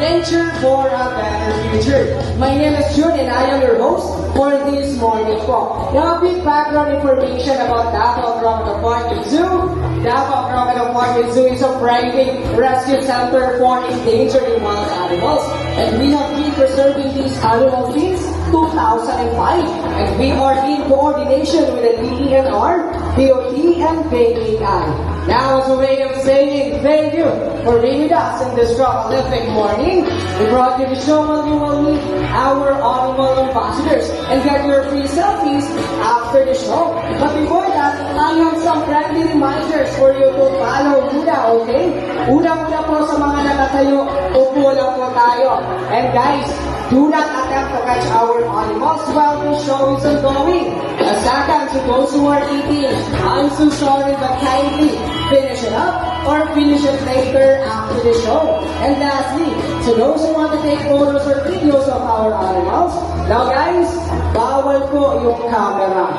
nature for a better future. My name is June and I am your host for this morning po. Now, a big background information about Davao Crocodile Park and Zoo. Davao Crocodile Park and Zoo is a private rescue center for endangered and wild animals. And we have been preserving these animals since 2005. And we are in coordination with the DENR, DOT, and PAI. Now, as a way of saying thank you for being with us in this Olympic morning, we brought you the show where you will meet our animal ambassadors and get your free selfies after the show. But before that, I have some friendly reminders for you to follow muna, okay? Una-una po sa mga nakatayo, upo lang po tayo. And guys, do not attempt to catch our animals while the show is ongoing. A second, to those who are eating, I'm so sorry but kindly finish it up or finish it later after the show. And lastly, to those who want to take photos or videos of our animals, now guys, bawal po yung camera.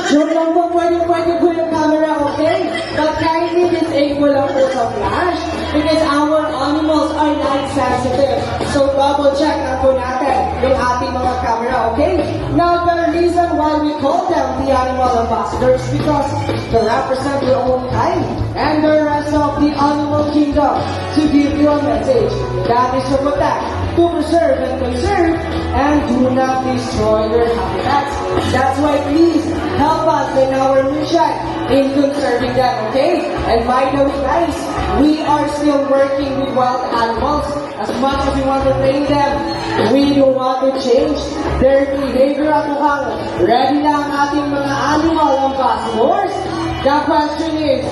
Joke lang po, pwede po yung camera, okay? But kindly disable lang po sa flash because our animals are light sensitive. So double check na po natin yung ating mga camera, okay? Now the reason why we call them the animal ambassadors because they represent their own kind and the rest of the animal kingdom to give you a message. That is to protect, to preserve and conserve, and do not destroy their habitats. That's why please help us in our mission in conserving them, okay? And by the way guys, we are still working with wild animals. As much as we want to train them, we don't want to change their behavior at mukhang ready na ang ating mga animal ambassadors. The question is,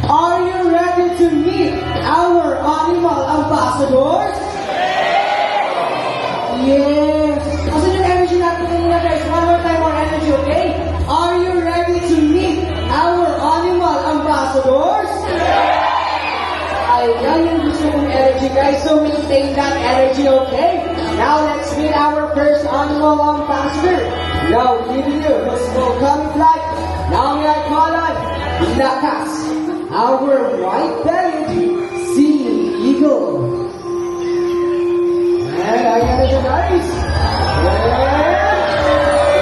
are you ready to meet our animal ambassadors? Yes! Asan yung energy natin kanina guys? One more time, more energy, okay? Are you ready to meet our animal ambassadors? Ayan yung gusto kong energy guys, so maintain that energy, okay? Now let's meet our first animal ambassador. Now giving you the small coming flag. Now we are calling Lakas, our white-bellied sea eagle. And ayan na siya guys.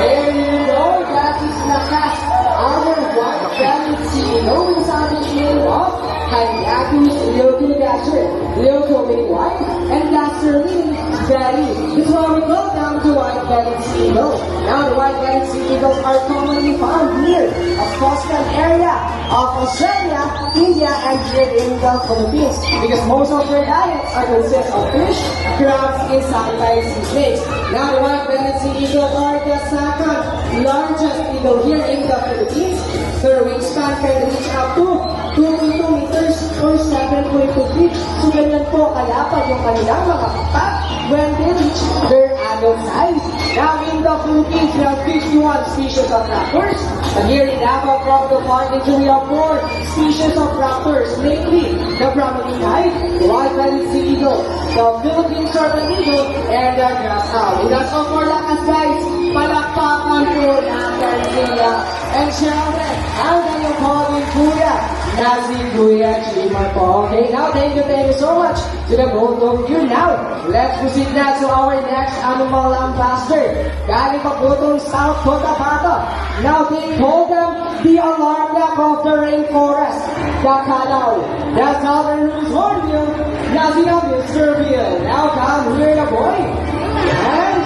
There you go, that is Lakas, our white-bellied sea eagle. Yung sa ating name of Hyatus leotulidacer, leoto meaning white, and dacer meaning belly. This is why we call them the white-bellied sea eagle. Now the white-bellied sea eagles are commonly found near a coastal area of Australia, India, and here in the Philippines. Because most of their diets are consist of fish, crabs, insect, and sea snakes. Now the white-bellied sea eagles are the second largest eagle here in the Philippines. Their wingspan can reach up to 22 meters or 7.2 feet. So ganyan po kalapad yung kanilang mga kapat when they reach their adult size. Now in the Philippines, we have 51 species of raptors. And here in Davao Crocodile Park, we have 4 species of raptors, namely the Brahminy knight, the white-bellied sea eagle, the Philippine serpent eagle, and the grass owl. That's all for Lakas guys. Palakpakan po natin sila. And syempre, ang kanyang calling kuya na si Kuya Chimar po. Okay, now thank you so much to the both of you. Now, let's proceed na to our next animal ambassador. Galing pa po itong South Cotabato. Now, they call them the alarm clock of the rainforest, the Kalaw. The southern hornbill, na si Mr. Bill. Now, come here the boy. And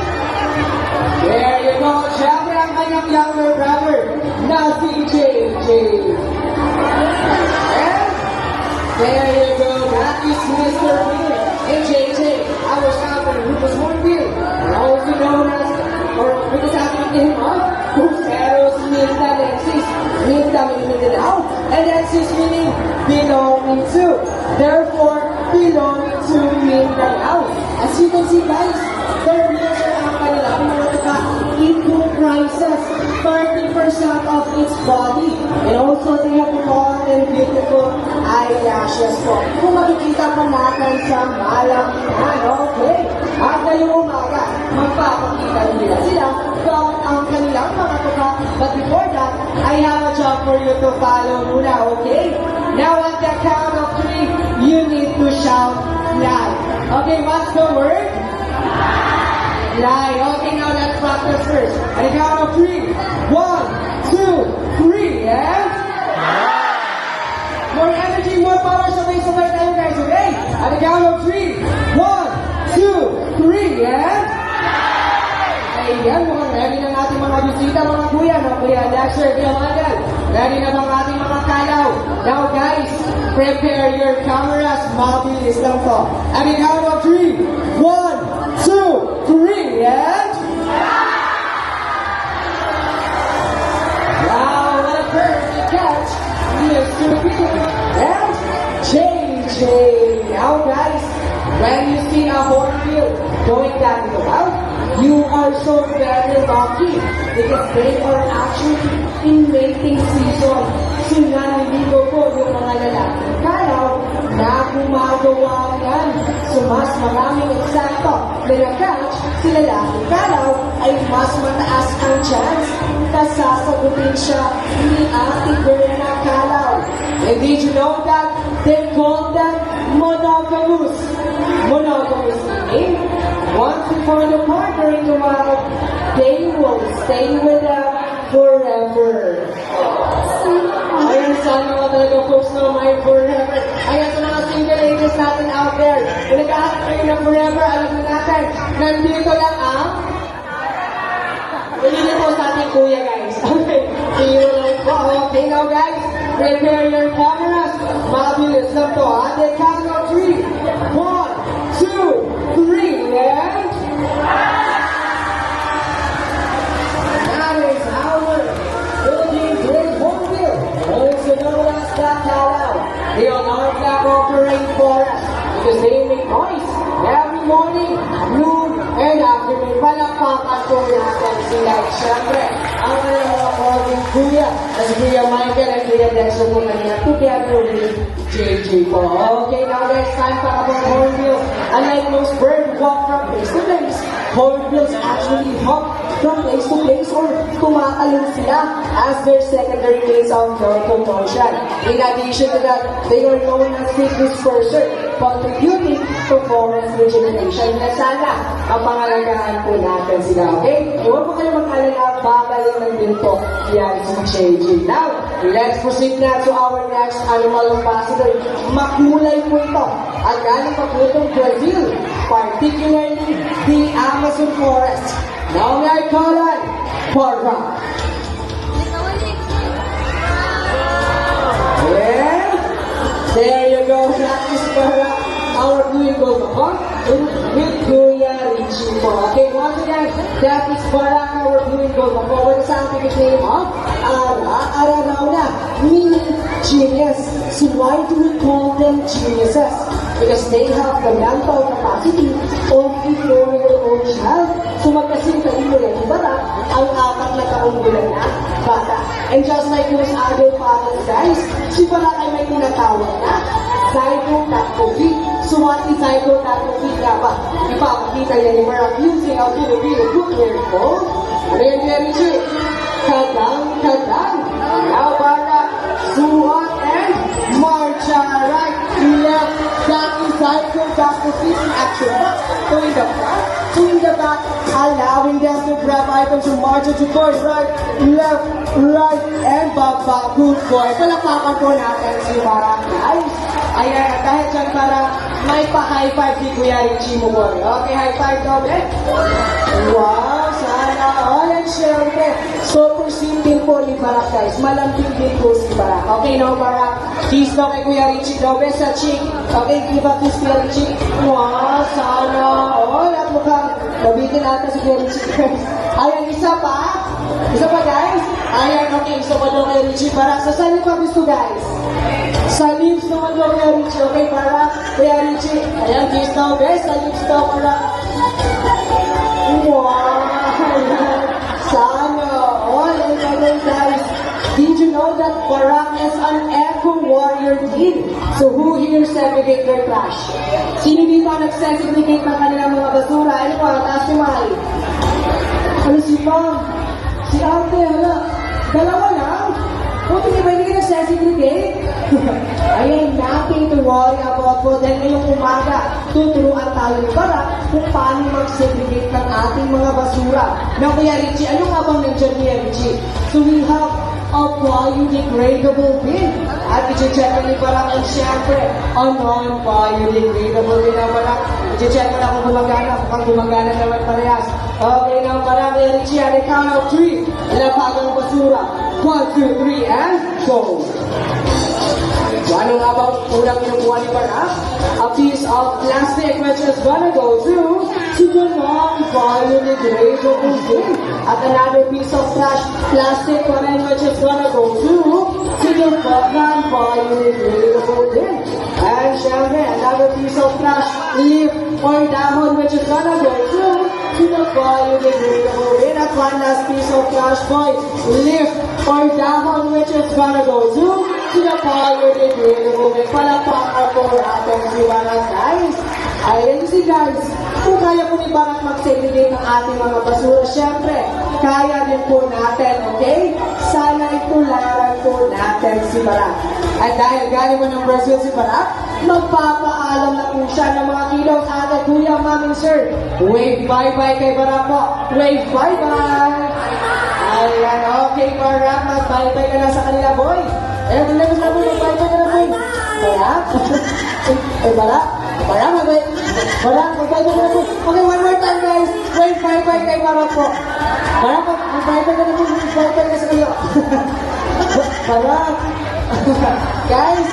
there you go. Siyempre, ang kanyang younger brother, na si JJ. And there you go. That is Mr. Bill and JJ, our southern Rufus Hornbill, also known as, or because happened to him, Cruceros Mindanensis, Mindanao, and Ensis meaning belonging to. Therefore, belonging to Mindanao. As you can see, guys, their wheels are ang kanilang mga it comprises 30% of its body. And also, they have long and beautiful eyelashes po. Kung makikita pa natin sa malapitan, okay? At ngayong umaga, magpapakita nila sila gamit ang kanilang mga tuka. But before that, I have a job for you to follow muna, okay? Now at the count of 3, you need to shout Lie. Okay, what's the word? Lie. Okay, now let's practice first. At the count of 3. 1, 2, 3, and... More energy, more power. Sabay-sabay tayo guys, okay? At the count of 3. 1, 2, 3, and... Ayan, mukhang ready ng ating mga bisita, mga kuya, no? Kuya Dexter, Kuya Michael. Ready na bang ating mga kalaw? Now guys, prepare your cameras. Mabilis lang to. At the count of 3. 1, 2, 3, and... Wow, what a perfect catch! Mr. Peter and JJ. Now guys, when you see a hornbill going down the mouth, you are so very lucky because they are actually in mating season. So naliligo po yung mga lalaking kalaw na gumagawa yan. So mas maraming eksakto na na-catch si lalaking kalaw ay mas mataas ang chance na sasagutin siya ni Ate Girl na kalaw. And did you know that they call them monogamous? Monogamous meaning, once you find a partner in the wild, they will stay with them forever. Ayan, sana nga talaga folks na may forever. Ayan, sa mga single ladies natin out there, kung nag-ahanap kayo ng forever, alam na natin, nandito lang ang... Hindi po sa ating kuya, guys. Okay, hero lang po. Okay, now guys, prepare your cameras. Mabilis lang to. At the count of 3. 1, 2, 3, and... That is our Philippine Great Hornbill, also known as the Kalaw. They are not that operate forest because they make noise every morning, noon, and afternoon. Palakpakan po natin sila. Siyempre, ang mga morning kuya, as Kuya Michael and Kuya Dexter po kanina, together with JJ po. Okay, now guys, time para po hornbill. Unlike most birds walk from place to place, hornbills actually hop from place to place or tumatalon sila as their secondary means of locomotion. In addition to that, they are known as big disperser, contributing to forest regeneration. Na sana, ang pangalagaan po natin sila, okay? Huwag po kayo mag-alala, babalik lang din po yan si JJ. Now, let's proceed na to our next animal ambassador. Makulay po ito. At galing pa po itong Brazil, particularly the Amazon forest. Now may I call on Parra. And there you go, that is Parra. Our blue goes upon with Kuya Richie po. Okay, once again, that is Parra, our blue goes upon. What is scientific name of? Aranauna, meaning genius. So why do we call them geniuses? Because they have the mental capacity of a 4-year-old child. So magkasing talino yan, bata, ang 4 na taong gulang na bata. And just like those other fathers, guys, si Bala ay may tinatawag na zygotatophy. So what is zygotatophy nga ba? Ipapakita niya ni Mark using our Filipino footwear called Renerichi. Kadang-kadang. Now, Bala, suhat and marcha right, left. That is zygotatophy in action. So in the front, to in the back, allowing them to grab items from march to course right, left, right, and baba. Good boy. Palakpakan po natin si Barak, guys. Ayan, dahil dyan para may pa-high five si Kuya Richie mo po. Okay, high five daw, eh? Wow, sana all. And syempre, super simple po ni Barak, guys. Malambing din po si Barak. Okay, now Barak, kiss daw kay Kuya Richie daw, best sa cheek. Okay, give a kiss Kuya Richie. Wow, sana all. At mukhang nabitin natin si Kuya Richie. Ayan, isa pa. Isa pa, guys. Ayan, okay, isa pa daw kay Richie Barak. So, saan pa gusto, guys? Sa lips naman daw Kuya Richie. Okay, Barak, Kuya Richie. Ayan, kiss daw, best. Sa lips daw, Barak. Wow! Sana all. And guys, did you know that Barak is an eco-warrior din? So who here segregate their trash? Sino dito ang nag-segregate ng kanilang mga basura? Ano po, taas ni Mahal? Ano si Pam? Si Ate, hala? Dalawa lang? Buti di ba hindi ka nagsesegregate? Ayan, nothing to worry about po. Dahil ngayong umaga, tuturuan tayo ni Barak kung paano mag-segregate ng ating mga basura. Na Kuya Richie, ano nga bang nandiyan Kuya Richie? So we have a biodegradable bin. At i-check ni Barak kung siyempre, a non-biodegradable bin na Barak. I-check mo na kung gumagana, kung gumagana naman parehas. Okay na Barak, Kuya Richie, at count of 3. Lapagang basura. 1, 2, 3, and go! Ano nga ba unang kinukuha ni Barak? A piece of plastic which is gonna go to the non-biodegradable bin. At another piece of plastic pa rin which is gonna go to the non-biodegradable bin. And syempre, another piece of trash leaf or dahon which is gonna go to the biodegradable bin. At one last piece of trash boy, leaf or dahon which is gonna go to the biodegradable bin. Palapakan po natin si Barak, guys. Ayan si guys, kung kaya po ni Barak mag-segregate ng ating mga basura, syempre, kaya din po natin, okay? Sana itularan po natin si Barak. At dahil galing mo ng Brazil si Barak, magpapaalam na po siya ng mga kilaw sa ating kuya, mami, sir. Wave bye-bye kay Barak po. Wave bye-bye. Ayan, okay, Barak, mag-bye-bye ka na sa kanila, boy. Eh, kung naman na po, mag-bye-bye ka na, boy. Barak? Eh, Barak? Barak, mag-bye. Barak, mag-bye-bye ka na po. Okay, one more time, guys. Wave bye-bye kay Barak po. Barak, mag-bye-bye ka na po. Mag-bye-bye ka sa kanila. Barak. Guys,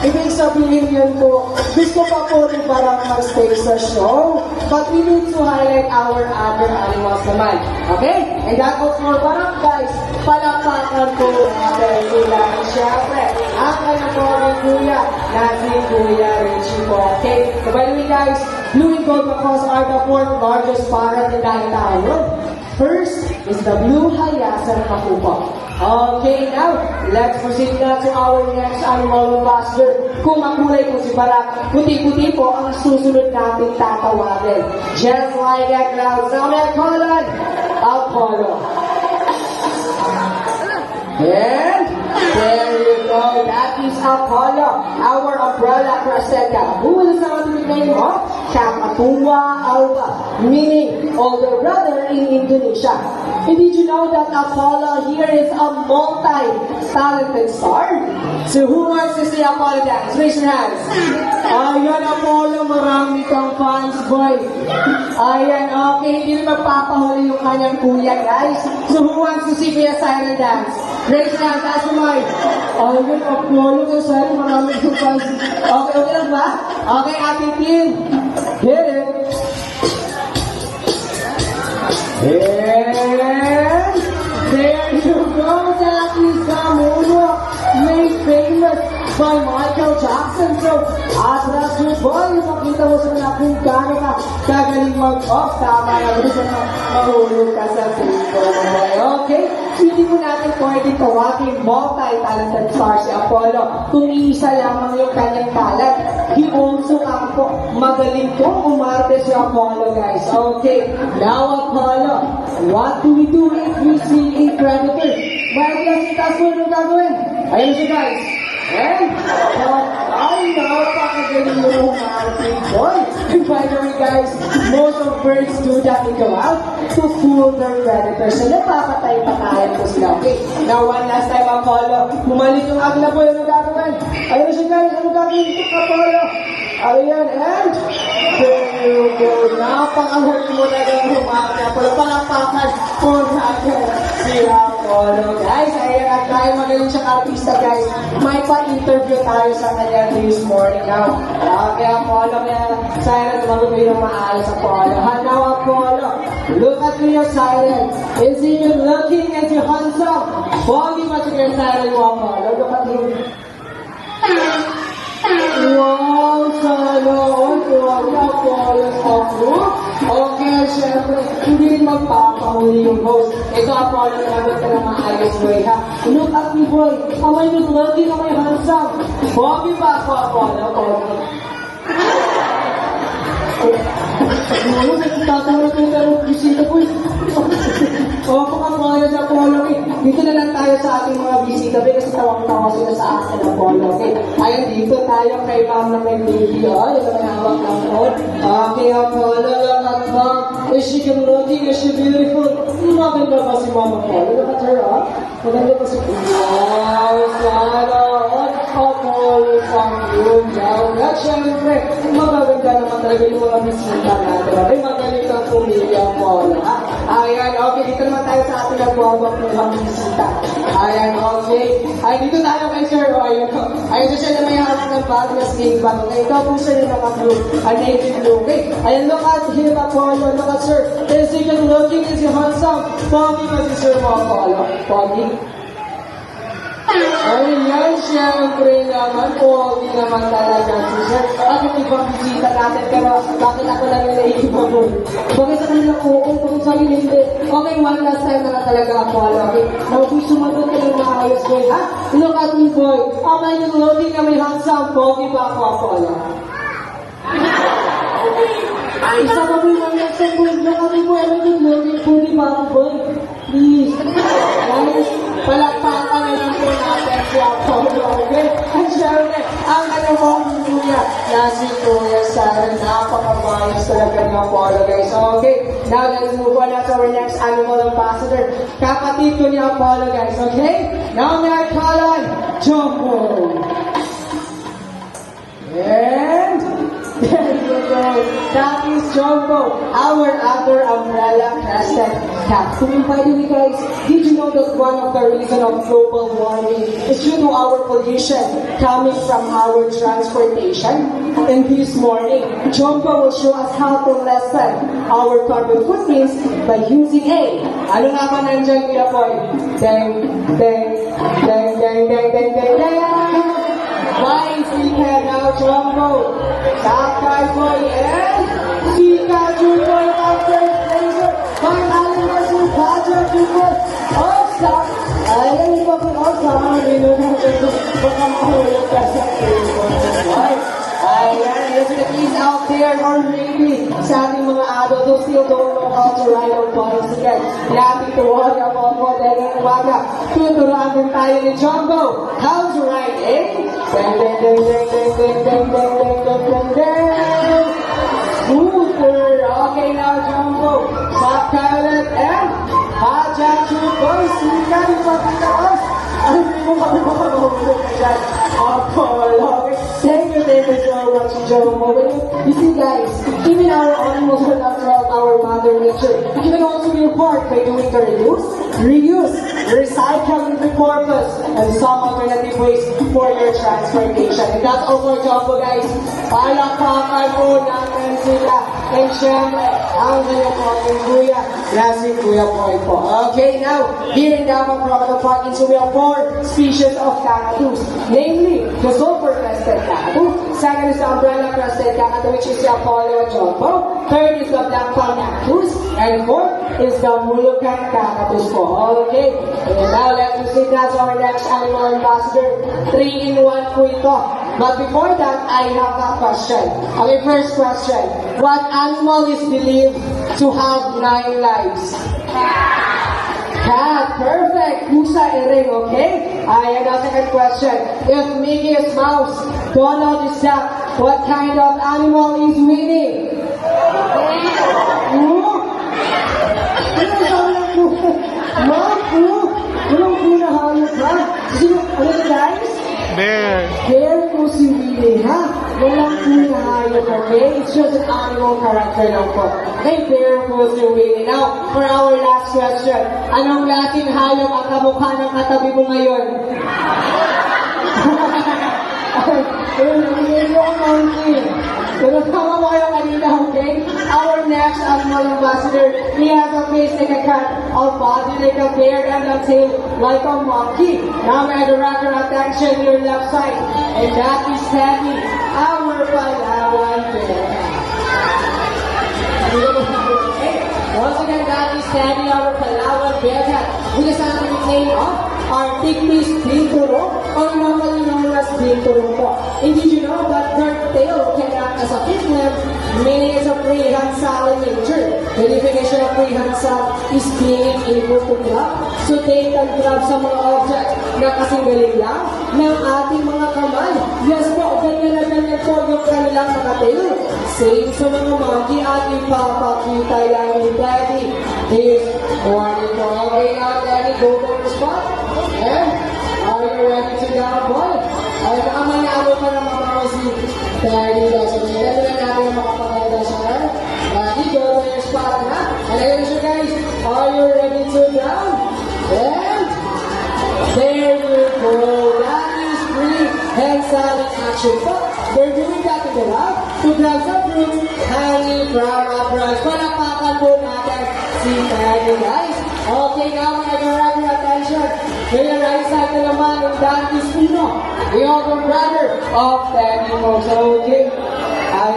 ibig sabihin yun po, gusto pa po rin parang mag-stay sa show, but we need to highlight our other animals naman. Okay? And that goes for parang guys, palapakan po natin sila. Siyempre, ang kanyang po ng kuya, na si Kuya Richie po. Okay? So by the way guys, blue and gold macaws are the 4th largest parrot in the entire world. First is the blue Hyacinth macaw. Okay, now, let's proceed na to our next animal ambassador. Kung makulay po si Barak, puti-puti po ang susunod natin tatawagin. Just like that now, now let's call on Apollo. And there you go, that is Apollo, our umbrella prosecca. Who is the scientific name of? Kakatuwa Alba, meaning older brother in Indonesia. And did you know that Apollo here is a multi-talented star? So who wants to see Apollo dance? Raise your hands. Ayan, Apollo, marami kang fans, boy. Ayan, okay, hindi na magpapahuli yung kanyang kuya, guys. So who wants to see Kuya Siren dance? Raise your hands, ask mo. Ayan, Apollo, Kuya Siren, marami kang fans. Okay, okay lang ba? Okay, Ate Tin. Hit it. And there you go, that is the moonwalk made famous by Michael Jackson. So, atras mo boy, makita mo sa mga kung gano'n ka kagaling mag-off. Tama na gusto na mahulog ka sa Facebook mo boy. Okay? Hindi mo natin pwede tawagin multi-talented star si Apollo kung isa lamang yung kanyang talent. He also ang po magaling pong umarte si Apollo, guys. Okay, now Apollo, what do we do if we see a predator? Bago lang si Tasmo, anong gagawin? Ayun siya, guys. And, ay, napakagaling mo umarte, boy. And by the way, guys, most of birds do that. They go out to fool their predators. So, napapatay pa tayo po sila. Okay, now one last time, Apollo. Bumalik yung agla po, anong gagawin? Ayun siya, guys. Anong gagawin ito, Apollo? Ayan, and there you go. Napakahuli mo na lang humaki. Apollo, palapakan po natin si Apollo. Guys, ayan, at dahil magaling siyang artista, guys, may pa-interview tayo sa kanya this morning now. Okay, Apollo, kaya Siren, magbibigay ng maayos, Apollo. And now, Apollo, look at me, your Siren. Is he looking at you handsome? Pogi ba siya yung Siren mo, Apollo? Look at him. Wow, sana all Apollo Apollo. Okay, syempre, hindi rin magpapahuli yung host. Ito, Apollo, namin ka na maayos, boy, ha? Look at me, boy. Amay good looking, amay handsome. Pogi ba ako, Apollo? Ano, tatawag ko pero bisita ko eh. O, kung mga sa Apollo, dito na lang tayo sa ating mga bisita, kasi tawang-tawa sila sa akin ng Apollo. Ayun, dito tayo kay ma'am na may baby. Ito may hawak ng phone. Okay, Apollo, look at mom. Is she good looking? Is she beautiful? Maganda ba si mama Apollo? Look at her, maganda ba si... Wow, sana all Apollo from you now. At syempre, magaganda naman talaga yung mga bisita natin. Ay, magaling kang pumili, Apollo. Ayan, okay, dito naman tayo sa ating nagwawag ng mga bisita. Ayan, okay. Ay, dito tayo kay Sir. Ayun, ayun siya na may hawak ng bag na snake bag. Okay, ito po siya yung naka-blue. Navy blue. Okay, ayan, look at him, Apollo. Look at Sir. Is he good looking? Is he handsome? Pogi ba si Sir mo, Apollo? Pogi? Ayan, syempre naman, pogi naman talaga si Sir. At yung ibang bisita natin, pero bakit ako lang yung naiiba mo? Bakit sa kanila oo, bakit sa kanila hindi? Okay, one last time na talaga ako, okay? Now, kung sumagot ka ng maayos, boy, ha? Look at me, boy. Am I yung loading na may handsome? Pogi ba ako, Apollo? Isa ka mo yung next time, boy. Look at me, boy. Am I yung loading? Pogi ba ako, boy? Please. Guys, palakpakan na lang po natin si Apollo, okay? At syempre, ang kanamang kuya na si Kuya Sarah, napakabayos talaga ni Apollo, guys. Okay, now let's move on to our next animal ambassador. Kapatid ko ni Apollo, guys, okay? Now may I call on Jumbo. And there you go. That is Jumbo, our other umbrella crested cat. By the way, guys, did you know that one of the reasons of global warming is due to our pollution coming from our transportation? And this morning, Jumbo will show us how to lessen our carbon footprints by using a... Ano nga ba nandiyan, Kuya Boy? Deng, deng, deng, deng, deng, deng, deng, deng. Vice Weekend now, Jumbo, Sakay Boy, and Pikachu Boy, our first placer, by Alimas and Patrick Boy. Oh, stop! Ay, hindi pa po, oh, sama, nilo na ito. Baka mahulog ka sa boy. Ayan, there's the kids out there, or maybe sa ating mga adult who still don't know how to ride on bicycle. Happy to walk up on mo dahil ng umaga. Tuturuan din tayo ni Jumbo how to ride, eh? Ding, ding, ding, ding, ding, ding, ding, ding, ding, ding, ding, ding. Scooter. Okay, now Jumbo. Sakay ulit, and Pajachu Boy, sika yung pagkakaos. Ay, hindi mo kami makakahulog ka dyan. Apollo. Thank you so much, Jumbo. You see, guys, even our animals are not help our mother nature. You can also be a part by doing the reuse, recycle, and repurpose, and some alternative ways for your transportation. And that's also Jumbo, guys. Palakpakan po natin sila. And syempre, ang kanyang mga kuya, si Kuya Boy po. Okay, now, here in Davao Crocodile Park, we have 4 species of cactus. Namely, the sulfur-crested cactus. Second is the umbrella-crested cactus, which is the Apollo Jumbo. Third is the black palm cactus. And fourth is the Mulucan cactus po. Okay, and now let's proceed now to our next animal ambassador. 3-in-1 po ito. But before that, I have a question. Okay, first question. What animal is believed to have 9 lives? Cat. Perfect. Pusa ering, okay? Ayan ang second question. If Mickey is mouse, Donald is duck, what kind of animal is Winnie? Walang po na hayop, ha? Ano guys? Bear. Bear po si Winnie, ha? Walang po na hayop, okay? It's just an animal character lang po. Okay, bear po si Winnie. Now, for our last question, anong klaseng hayop ang kamukha ng katabi mo ngayon? Yung monkey. Pero tama mo kayo kanina, okay? Our next animal ambassador, he has a face like a cat, a body like a bear, and a tail like a monkey. Now may I direct your attention to your left side, and that is Teddy, our Palawan bear. Once again, that is Teddy, our Palawan bear cat, with a sound name of Artictis Binturo, or normally known as Binturo po. And did you know that their tail can act as a fifth limb meaning it's a prehensile in nature. The definition of prehensile is being able to grab. So they can grab sa mga object na kasing galing lang ng ating mga kamay. Yes po, ganyan na ganyan po yung kanilang mga tail. Same sa mga monkey at ipapakita yan ni Daddy. This morning po. Okay now, Daddy, go to the spot. And are you ready to down, boy? Ay, baka manalo pa na mga si Daddy Dawson. Daddy na natin yung makapaganda siya. Daddy, go to your spot na. And again, so guys, are you ready to down? And there you go. That is free hand-side action. So, they're doing that in the lab to grab some fruit hanging from a branch. Palapakan po natin si Daddy, guys. Okay, now we're gonna grab your attention. May right side na naman yung Dante's Pino, the older brother of Daddy Mo. So, okay.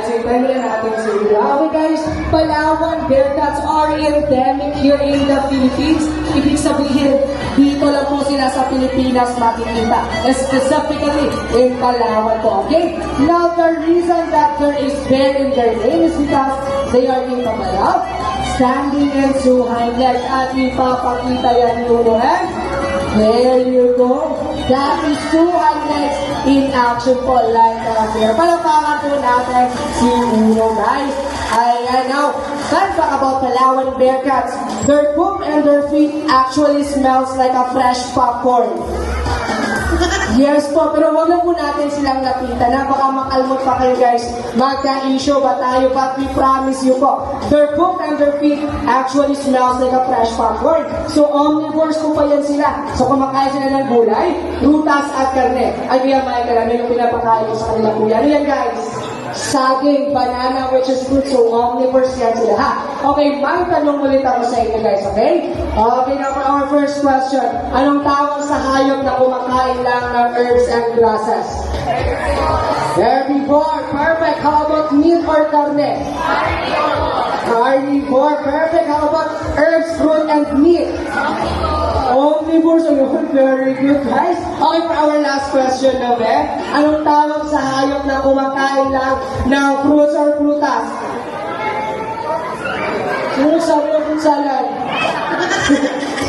Sintayin na natin sa iyo. Okay guys, Palawan Bearcats are endemic here in the Philippines. Ibig sabihin, dito lang po sila sa Pilipinas makikita. Specifically, in Palawan po, okay? Now, the reason that there is bear in their name is because they are in Palawan, standing and two hind legs. At ipapakita yan yun, eh? There you go. That is two hind legs in action po, like that there. Palapakan po natin si Uno, guys. Ayan, now, fun fact about Palawan Bearcats. Their poop and their feet actually smells like a fresh popcorn. Yes po, pero wag lang po natin silang lapitan na baka makalmot pa kayo guys. Magka-issue ba tayo? But we promise you po, their poop and their feet actually smells like a fresh popcorn. So omnivores po pa yan sila. So kumakain sila ng gulay, prutas at karne. Ay kaya may karami yung pinapakain sa kanila po yan. Ano yan guys? Saging, banana, which is fruit. So omnivores yan sila ha. Okay, magtanong ulit ako sa inyo guys, okay? Okay, now for our first question. Anong tawag sa hayop na kumakain lang ng herbs and grasses? Herbivore. Perfect. How about meat or carne? Carnivore. Perfect. How about herbs, fruit, and meat? Omnivores. So yun, very good guys. Okay, for our last question na anong tawag sa hayop na kumakain lang ng fruits or prutas? Sino sabi ng fruit salad?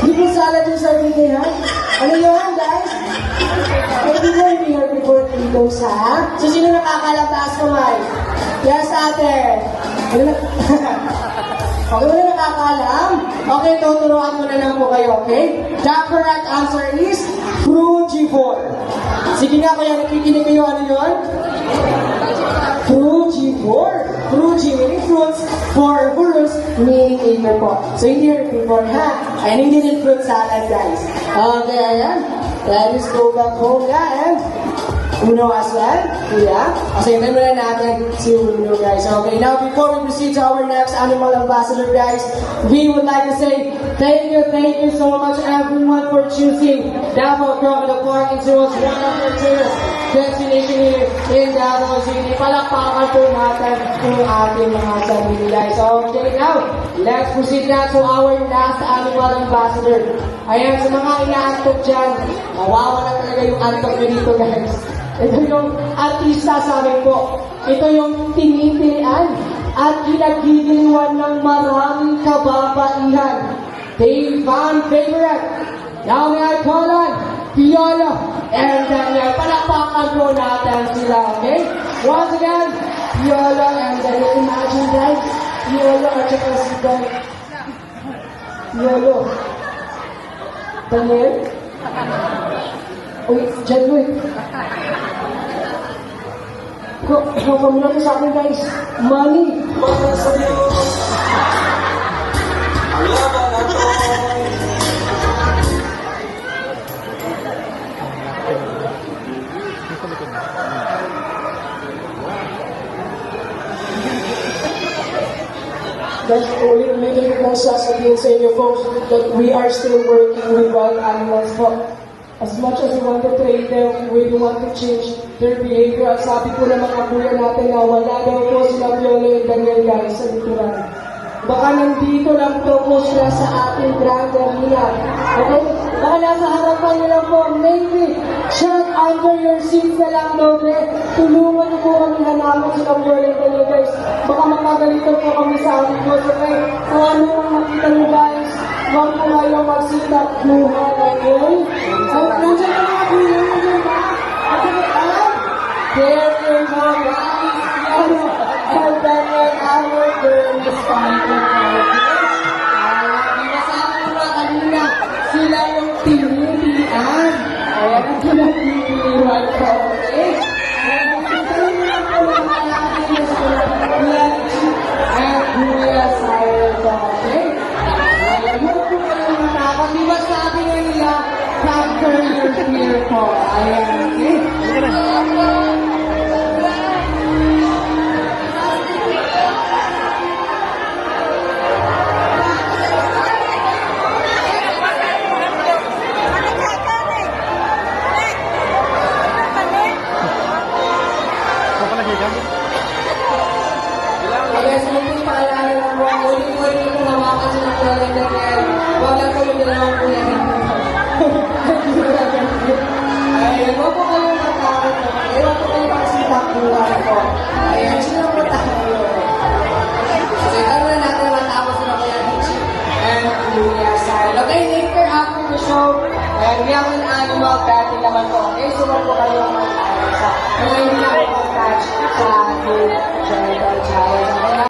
Hindi fruit salad yung sabi niya, ha? Ano yun, guys? Herbivore kilos, ha? So, sino nakakalabas kamay? Yes, ate. Okay, wala nakakalam? Okay, tuturuan ko na lang po kayo, okay? The correct answer is frugivore. Sige nga, kaya nakikinig kayo, ano yun? Frugivore. Frugi meaning fruits, vorvorous meaning eater po. So, hindi herbivore, ha? And hindi din fruit salad, guys. Okay, ayan. Let's go back home, guys. Uno as well, yeah. Kasi tayo na natin si Uno, guys. Okay, now before we proceed to our next animal ambassador, guys, we would like to say thank you so much everyone for choosing Davao Crocodile Park. It was one of your tourist destination here in Davao City. Palakpakan po natin yung ating mga sarili, guys. Okay, now, let's proceed na to our last animal ambassador. Ayan, sa mga inaantok dyan, mawawala talaga yung antok nyo dito, guys. Ito yung artista sa amin po. Ito yung tinitilian at ginagigiliwan ng maraming kababaihan. They fan favorite. Now may I call on Piolo and Daniel. Palakpakan po natin sila, okay? Once again, Piolo and Daniel. Imagine guys, Piolo at saka si Daniel. Piolo. Daniel? Uy, dyan mo eh. Kung muna sa akin guys, money. Guys, ulit lang sasabihin sa inyo folks that we are still working with wild animals po. As much as we want to train them, we do want to change their behavior. At sabi po ng mga kuya natin na wala daw po sila Piolo and Daniel guys sa likuran. baka nandito lang to po sila sa ating Grand Arena. Okay? Baka nasa harapan nila po, maybe, shut under your seats na lang, Noble. Tulungan niyo po kami hanapin sa Berlin Delivers. Baka mapagalitan po kami sa aming boss, okay? Kung ano ang makita niyo, guys, huwag po kayong magsitap buhay, okay? At nandiyan na mga buhay niyo ba? At there you go, guys. And then our girl is coming out. Di ba sabi ko na kanina, sila yung pinilihan. Ayan ang pinilihan ko, okay? Ito lang po yung malaki sa Lechi at Julia Sayro, okay? Ayan mo po kayo matakot. Di ba sabi nga nila, conquer your fear po. Ayan, okay? Kaya sa mga paalala ng mga ulit-ulit kung hawakan sa ng kalenda kaya wag lang kayo dalawang kuya dito. Ayan, wag po kayo matakot po. Wag po kayo magsitap buhay po. Ayan, sila po tayo. So, ito na natin matapos na kuya Richie and Julia Sal. Okay, later after the show, and we have an animal batting naman po. Okay, so wag po kayo matakot sa